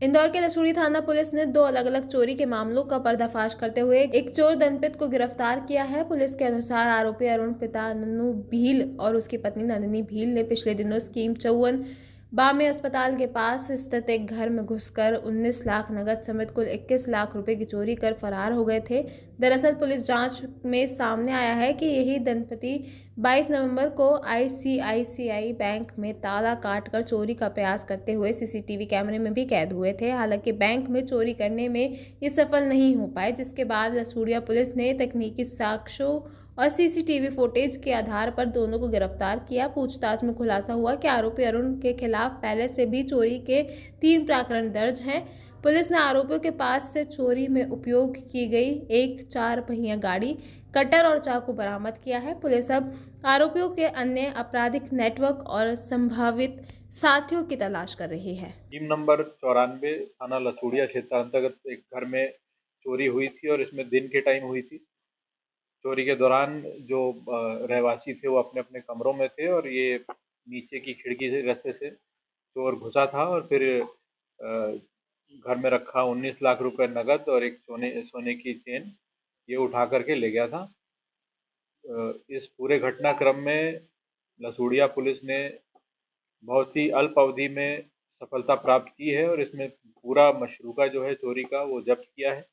इंदौर के लसूड़ी थाना पुलिस ने 2 अलग-अलग चोरी के मामलों का पर्दाफाश करते हुए एक चोर दंपति को गिरफ्तार किया है। पुलिस के अनुसार आरोपी अरुण पिता नन्नू भील और उसकी पत्नी नंदिनी भील ने पिछले दिनों स्कीम 54 बामे अस्पताल के पास स्थित एक घर में घुसकर 19 लाख नगद समेत कुल 21 लाख रुपए की चोरी कर फरार हो गए थे। दरअसल पुलिस जांच में सामने आया है कि यही दंपति 22 नवंबर को आईसीआईसीआई बैंक में ताला काटकर चोरी का प्रयास करते हुए सीसीटीवी कैमरे में भी कैद हुए थे। हालांकि बैंक में चोरी करने में ये सफल नहीं हो पाए, जिसके बाद लसूड़िया पुलिस ने तकनीकी साक्ष्यों और सीसीटीवी फुटेज के आधार पर दोनों को गिरफ्तार किया। पूछताछ में खुलासा हुआ कि आरोपी अरुण के खिलाफ पहले से भी चोरी के 3 प्रकरण दर्ज हैं। पुलिस ने आरोपियों के पास से चोरी में उपयोग की गई एक 4 पहिया गाड़ी, कटर और चाकू बरामद किया है। पुलिस अब आरोपियों के अन्य आपराधिक नेटवर्क और संभावित साथियों की तलाश कर रही है। टीम नंबर 94 थाना लसूड़िया क्षेत्र अंतर्गत एक घर में चोरी हुई थी और इसमें दिन के टाइम हुई थी। चोरी के दौरान जो रहवासी थे वो अपने अपने कमरों में थे और ये नीचे की खिड़की से रास्ते से चोर घुसा था और फिर घर में रखा 19 लाख रुपए नगद और एक सोने की चेन ये उठा करके ले गया था। इस पूरे घटनाक्रम में लसूड़िया पुलिस ने बहुत ही अल्प अवधि में सफलता प्राप्त की है और इसमें पूरा मशरूका जो है चोरी का वो जब्त किया है।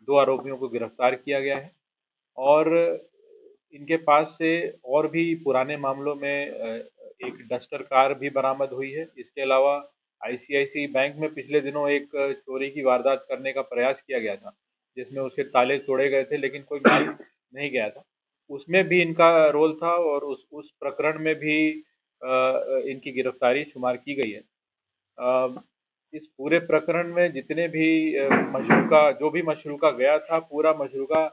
2 आरोपियों को गिरफ्तार किया गया है और इनके पास से और भी पुराने मामलों में एक डस्टर कार भी बरामद हुई है। इसके अलावा आईसीआईसीआई बैंक में पिछले दिनों एक चोरी की वारदात करने का प्रयास किया गया था, जिसमें उसके ताले तोड़े गए थे लेकिन कोई माल नहीं गया था। उसमें भी इनका रोल था और उस प्रकरण में भी इनकी गिरफ्तारी शुमार की गई है। इस पूरे प्रकरण में जितने भी जो भी मशरूका गया था, पूरा मशरूका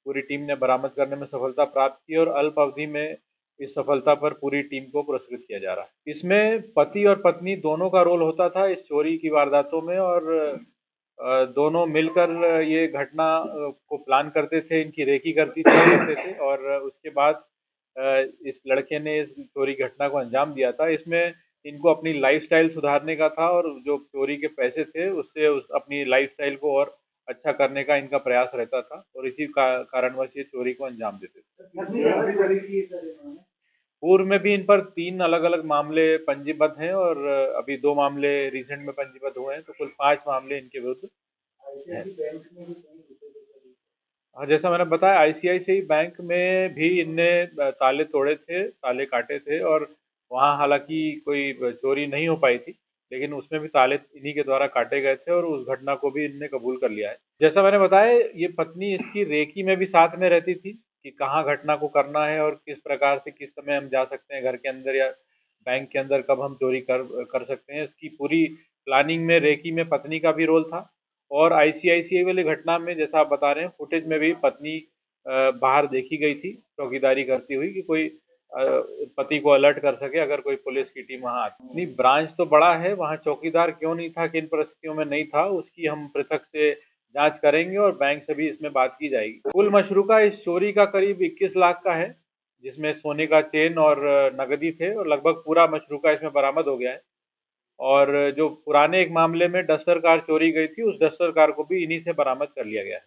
पूरी टीम ने बरामद करने में सफलता प्राप्त की और अल्प अवधि में इस सफलता पर पूरी टीम को पुरस्कृत किया जा रहा है। इसमें पति और पत्नी दोनों का रोल होता था इस चोरी की वारदातों में और दोनों मिलकर ये घटना को प्लान करते थे, इनकी रेकी करते थे और उसके बाद इस लड़के ने इस चोरी घटना को अंजाम दिया था। इसमें इनको अपनी लाइफस्टाइल सुधारने का था और जो चोरी के पैसे थे उससे अपनी लाइफस्टाइल को और अच्छा करने का इनका प्रयास रहता था और इसी कारणवश ये चोरी को अंजाम देते थे। पूर्व में भी इन पर 3 अलग-अलग मामले पंजीबद्ध हैं और अभी 2 मामले रिसेंट में पंजीबद्ध हुए हैं, तो कुल 5 मामले इनके विरुद्ध हैं। हाँ, जैसा मैंने बताया आईसीआईसीआई बैंक में भी इनने ताले तोड़े थे, ताले काटे थे और वहाँ हालांकि कोई चोरी नहीं हो पाई थी, लेकिन उसमें भी ताले इन्हीं के द्वारा काटे गए थे और उस घटना को भी इनने कबूल कर लिया है। जैसा मैंने बताया ये पत्नी इसकी रेकी में भी साथ में रहती थी कि कहाँ घटना को करना है और किस प्रकार से किस समय हम जा सकते हैं घर के अंदर या बैंक के अंदर, कब हम चोरी कर सकते हैं। इसकी पूरी प्लानिंग में रेकी में पत्नी का भी रोल था और आईसीआईसीआई वाली घटना में जैसा आप बता रहे हैं फुटेज में भी पत्नी बाहर देखी गई थी चौकीदारी करती हुई कि कोई पति को अलर्ट कर सके अगर कोई पुलिस की टीम वहां आती। नहीं, ब्रांच तो बड़ा है, वहां चौकीदार क्यों नहीं था, किन परिस्थितियों में नहीं था, उसकी हम पृथक से जांच करेंगे और बैंक से भी इसमें बात की जाएगी। कुल मशरूका इस चोरी का करीब 21 लाख का है, जिसमें सोने का चेन और नगदी थे और लगभग पूरा मशरूका इसमें बरामद हो गया है। और जो पुराने एक मामले में डस्टर कार चोरी गई थी, उस डस्टर कार को भी इन्हीं से बरामद कर लिया गया है।